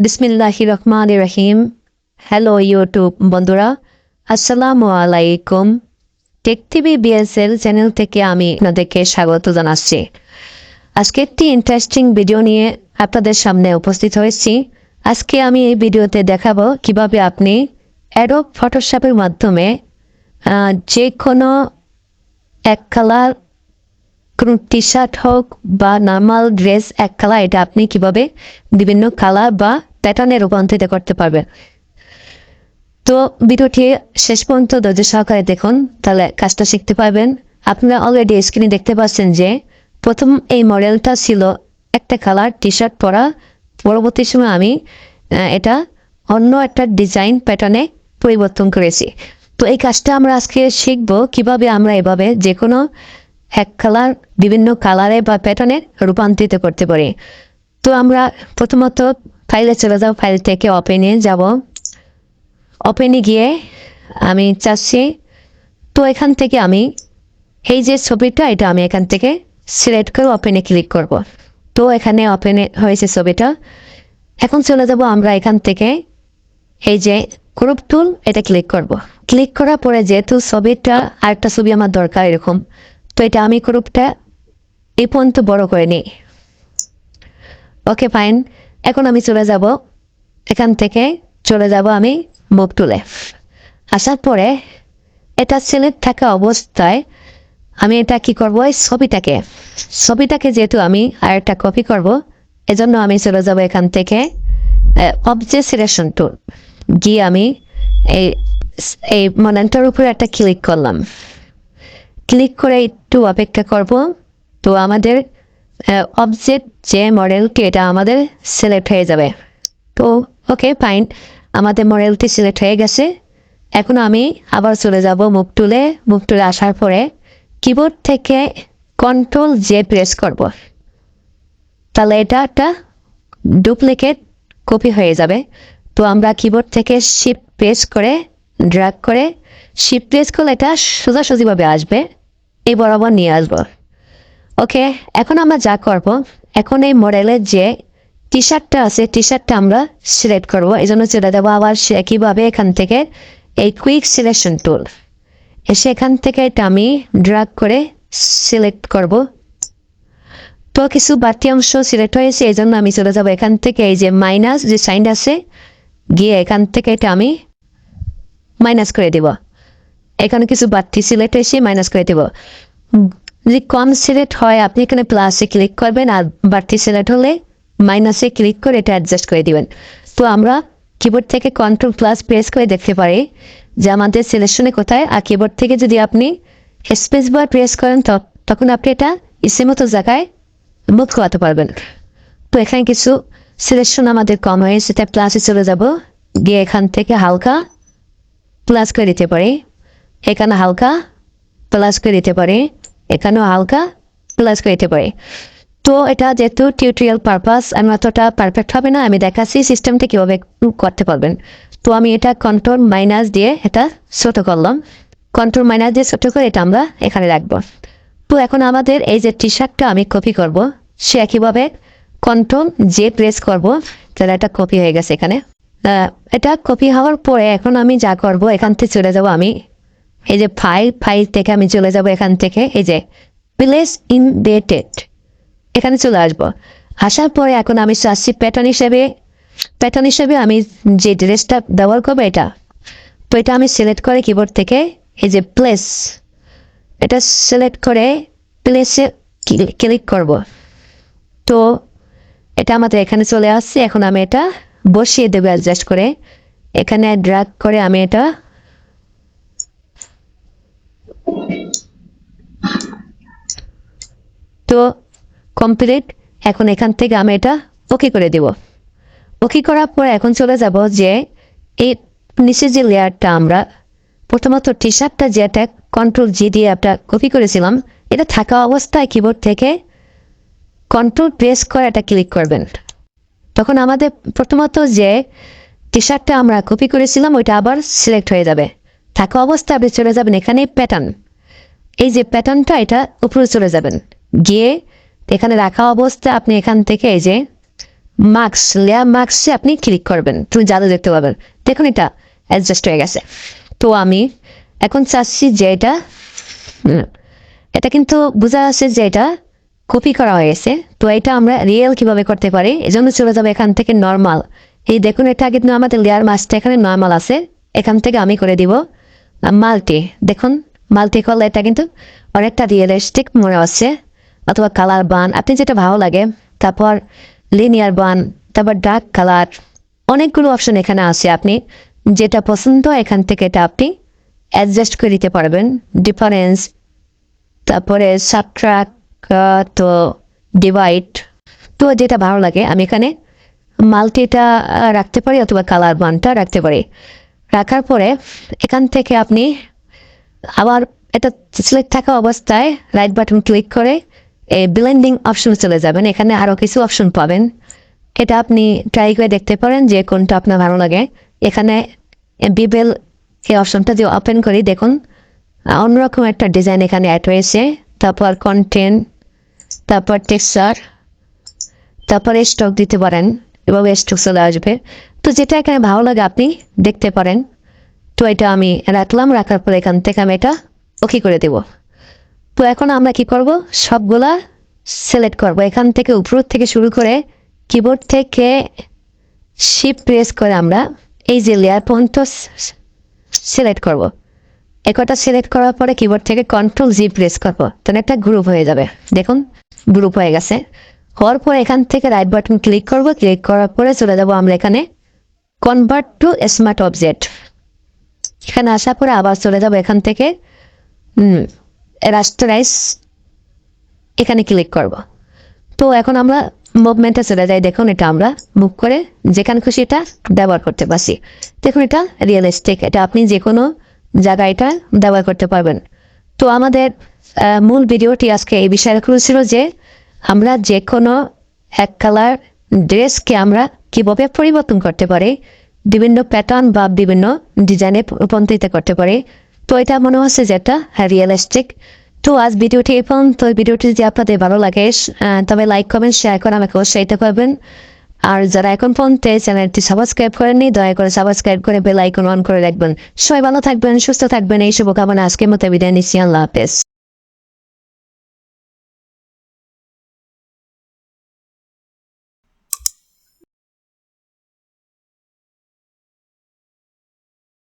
বিসমিল্লাহির রহমানির রহিম। Hello YouTube বন্ধুরা, আসসালামু আলাইকুম। টেক টিভি বিএসএল চ্যানেল থেকে আমি আপনাদেরকে স্বাগত জানাচ্ছি। আজকে একটি ইন্টারেস্টিং ভিডিও নিয়ে আপনাদের সামনে উপস্থিত হয়েছি। আজকে আমি এই ভিডিওতে দেখাবো কিভাবে আপনি অ্যাডোব ফটোশপের মাধ্যমে যে কোনো এক কালার কোনো টি শার্ট হোক বা নর্মাল ড্রেস এক কালার, এটা আপনি কিভাবে বিভিন্ন কালার বা প্যাটার্নে রূপান্তরিত করতে পারবেন। তো ভিডিওটি শেষ পর্যন্ত ধৈর্য সহকারে দেখুন, তাহলে কাজটা শিখতে পারবেন। আপনারা অলরেডি স্ক্রিনে দেখতে পাচ্ছেন যে প্রথম এই মডেলটা ছিল একটা কালার টি শার্ট পরা। পরবর্তী সময় আমি এটা অন্য একটা ডিজাইন প্যাটার্নে পরিবর্তন করেছি। তো এই কাজটা আমরা আজকে শিখবো কিভাবে আমরা এভাবে যে কোনো এক কালার বিভিন্ন কালারে বা প্যাটার্নে রূপান্তরিত করতে পারি। তো আমরা প্রথমত ফাইলে চলে যাব, ফাইল থেকে ওপেনে যাব। ওপেনে গিয়ে আমি চাচ্ছি, তো এখান থেকে আমি এই যে ছবিটা, এটা আমি এখান থেকে সিলেক্ট করে ওপেনে ক্লিক করব। তো এখানে ওপেনে হয়েছে ছবিটা। এখন চলে যাব আমরা এখান থেকে এই যে গ্রুপ টুল, এটা ক্লিক করব। ক্লিক করার পরে যেহেতু ছবিটা আরেকটা ছবি আমার দরকার এরকম, তো এটা আমি গ্রুপটা এই পর্যন্ত বড় করে নিই। Okay fine. এখন আমি চলে যাব, এখান থেকে চলে যাব আমি মুভ টুলে। আসার পরে এটা সিলেক্ট থাকা অবস্থায় আমি এটা কি করব, এই ছবিটাকে যেহেতু আমি আর একটা কপি করব, এজন্য আমি চলে যাব এখান থেকে অবজেক্ট সিলেকশন টুল গিয়ে আমি এই মডেলটার উপরে একটা ক্লিক করলাম। ক্লিক করে একটু অপেক্ষা করব। তো আমাদের অবজেক্ট যে মডেলটি, এটা আমাদের সিলেক্ট হয়ে যাবে। তো ওকে ফাইন, আমাদের মডেলটি সিলেক্ট হয়ে গেছে। এখন আমি আবার চলে যাব মুভ টুলে। মুভ টুলে আসার পরে কিবোর্ড থেকে কন্ট্রোল জে প্রেস করব। তাহলে এটা একটা ডুপ্লিকেট কপি হয়ে যাবে। তো আমরা কিবোর্ড থেকে শিফট প্রেস করে ড্র্যাগ করে শিফট প্রেস করলে এটা সোজাসুজিভাবে আসবে, এই বরাবর নিয়ে আসবো। ওকে, এখন আমরা যা করব, এখন এই মডেলের যে টি শার্টটা আছে, টি শার্টটা আমরা সিলেক্ট করবো। এই জন্য চলে দেবো আবার একইভাবে এখান থেকে এই কুইক সিলেকশন টুল এসে এখান থেকে এটা আমি ড্র্যাগ করে সিলেক্ট করব। তো কিছু বাড়তি অংশ সিলেক্ট হয়েছে, এই জন্য আমি চলে যাবো এখান থেকে এই যে মাইনাস যে সাইন আছে, গিয়ে এখান থেকে এটা আমি মাইনাস করে দেব। এখানে কিছু বাড়তি সিলেক্ট হয়েছে, মাইনাস করে দেব। যদি কম সিলেক্ট হয় আপনি এখানে প্লাসে ক্লিক করবেন, আর বাড়তি সিলেক্ট হলে মাইনাসে ক্লিক করে এটা অ্যাডজাস্ট করে দিবেন। তো আমরা কিবোর্ড থেকে কন্ট্রোল প্লাস প্রেস করে দেখতে পারি যে আমাদের সিলেকশনে কোথায়। আর কিবোর্ড থেকে যদি আপনি স্পেস বার প্রেস করেন তখন আপনি এটা ইচ্ছে মতো জায়গায় মুভ করাতে পারবেন। তো এখানে কিছু সিলেকশন আমাদের কম হয়েছে, তাই প্লাসে চলে যাব। গিয়ে এখান থেকে হালকা প্লাস করে দিতে পারি, এখানে হালকা প্লাস করে দিতে পারি, এখানেও হালকা প্লাস করে দিতে পারি। তো এটা যেহেতু টিউটোরিয়াল পারপাস, আমি অতটা পারফেক্ট হবে না, আমি দেখাচ্ছি সিস্টেমটা কীভাবে করতে পারবেন। তো আমি এটা কন্ট্রোল মাইনাস দিয়ে এটা ছোট করলাম। কন্ট্রোল মাইনাস দিয়ে ছোট করে এটা আমরা এখানে রাখবো। তো এখন আমাদের এই যে টি শার্টটা আমি কপি করব, সে একইভাবে কন্ট্রোল জে প্রেস করব, তাহলে এটা কপি হয়ে গেছে এখানে। এটা কপি হওয়ার পরে এখন আমি যা করব, এখান থেকে চলে যাব আমি এই যে ফাইল থেকে আমি চলে যাব এখান থেকে এই যে প্লেস ইন ডেটেড, এখানে চলে আসবো। আসার পরে এখন আমি চাচ্ছি প্যাটার্ন হিসেবে আমি যে ড্রেসটা ব্যবহার করবো এটা। তো এটা আমি সিলেক্ট করে কিবোর্ড থেকে এই যে প্লেস, এটা সিলেক্ট করে প্লেসে ক্লিক করব। তো এটা আমাদের এখানে চলে আসছে। এখন আমি এটা বসিয়ে দেবো অ্যাডজাস্ট করে, এখানে ড্র্যাগ করে আমি এটা তো কমপ্লিট। এখন এখান থেকে আমি এটা ওকে করে দেব। ওকে করার পর এখন চলে যাব যে এই নিচে যে লেয়ারটা আমরা প্রথমত টি শার্টটা যেটা কন্ট্রোল জি দিয়ে একটা কপি করেছিলাম, এটা থাকা অবস্থায় কিবোর্ড থেকে কন্ট্রোল প্রেস করে এটা ক্লিক করবেন। তখন আমাদের প্রথমত যে টি শার্টটা আমরা কপি করেছিলাম ওইটা আবার সিলেক্ট হয়ে যাবে। থাকা অবস্থায় আপনি চলে যাবেন এখানে প্যাটার্ন, এই যে প্যাটার্নটা এটা উপরে চলে যাবেন। গিয়ে এখানে রাখা অবস্থায় আপনি এখান থেকে এই যে লেয়ার মার্কসে আপনি ক্লিক করবেন, তুমি জাদু দেখতে পাবেন। দেখুন এটা অ্যাডজাস্ট হয়ে গেছে। তো আমি এখন চাচ্ছি যে এটা কিন্তু বোঝা যাচ্ছে যে এটা কপি করা হয়েছে। তো এটা আমরা রিয়েল কিভাবে করতে পারি, এজন্য চলে যাবে এখান থেকে নর্মাল। এই দেখুন এটা কিন্তু আমাদের লেয়ার মাস্কটা এখানে নর্মাল আছে, এখান থেকে আমি করে দিব মাল্টি। দেখুন মাল্টি করলে এটা কিন্তু অনেকটা রিয়েলিস্টিক মনে হচ্ছে, অথবা কালার বান আপনি যেটা ভালো লাগে। তারপর লিনিয়ার বান, তারপর ডার্ক কালার, অনেকগুলো অপশন এখানে আছে। আপনি যেটা পছন্দ এখান থেকে এটা আপনি অ্যাডজাস্ট করে দিতে পারবেন। ডিফারেন্স, তারপরে সাবট্রাক্ট, তো ডিভাইড, তো যেটা ভালো লাগে আমি এখানে মাল্টিটা রাখতে পারি অথবা কালার বানটা রাখতে পারি। রাখার পরে এখান থেকে আপনি আবার এটা সিলেক্ট থাকা অবস্থায় রাইট বাটন ক্লিক করে এই ব্লেন্ডিং অপশন চলে যাবেন। এখানে আরও কিছু অপশন পাবেন, এটা আপনি ট্রাই করে দেখতে পারেন যে কোনটা আপনার ভালো লাগে। এখানে বিবেল এই অপশনটা যে ওপেন করি, দেখুন অন্যরকম একটা ডিজাইন এখানে অ্যাড হয়েছে। তারপর কন্টেন্ট, তারপর টেক্সচার, তারপরে স্টক দিতে পারেন, এভাবে স্টক চলে আসবে। তো যেটা এখানে ভালো লাগে আপনি দেখতে পারেন। তো এটা আমি রাখলাম, রাখার পর এখান থেকে আমি এটা ওকে করে দেব। তো এখন আমরা কি করব, সবগুলা সিলেক্ট করব। এখান থেকে উপর থেকে শুরু করে কিবোর্ড থেকে শিফট প্রেস করে আমরা এই যে লেয়ার পর্যন্ত সিলেক্ট করব। একটা সিলেক্ট করার পরে কিবোর্ড থেকে কন্ট্রোল জি প্রেস করবো, তাহলে একটা গ্রুপ হয়ে যাবে। দেখুন গ্রুপ হয়ে গেছে। হওয়ার পরে এখান থেকে রাইট বাটন ক্লিক করব, ক্লিক করার পরে চলে যাব আমরা এখানে কনভার্ট টু স্মার্ট অবজেক্ট। এখানে আসার পরে আবার চলে যাব এখান থেকে রাস্টারাইজ, এখানে ক্লিক করব। তো এখন আমরা মুভমেন্টে চলে যাই। দেখুন এটা আমরা মুভ করে যেখানে খুশি এটা ব্যবহার করতে পারছি। দেখুন এটা রিয়েলিস্টিক, এটা আপনি যে কোনো জায়গায় এটা ব্যবহার করতে পারবেন। তো আমাদের মূল ভিডিওটি আজকে এই বিষয়ে ছিল যে আমরা যে কোনো এক কালার ড্রেসকে আমরা কীভাবে পরিবর্তন করতে পারি, বিভিন্ন প্যাটার্ন বা বিভিন্ন ডিজাইনে রূপান্তরিত করতে পারি। তো এটা মনে হচ্ছে যে এটা রিয়েলিস্টিক। তো আজ ভিডিওটি এই পর্যন্ত। ভিডিওটি যদি আপনাদের ভালো লাগে তবে লাইক কমেন্ট শেয়ার করে আমাকে উৎসাহিত করবেন। আর যারা এখন পর্যন্ত চ্যানেলটি সাবস্ক্রাইব করেননি দয়া করে সাবস্ক্রাইব করে বেল আইকন অন করে রাখবেন। সবাই ভালো থাকবেন, সুস্থ থাকবেন, এই শুভকামনা আজকের মতো বিদায় নিচ্ছি। আল্লাহ হাফেজ।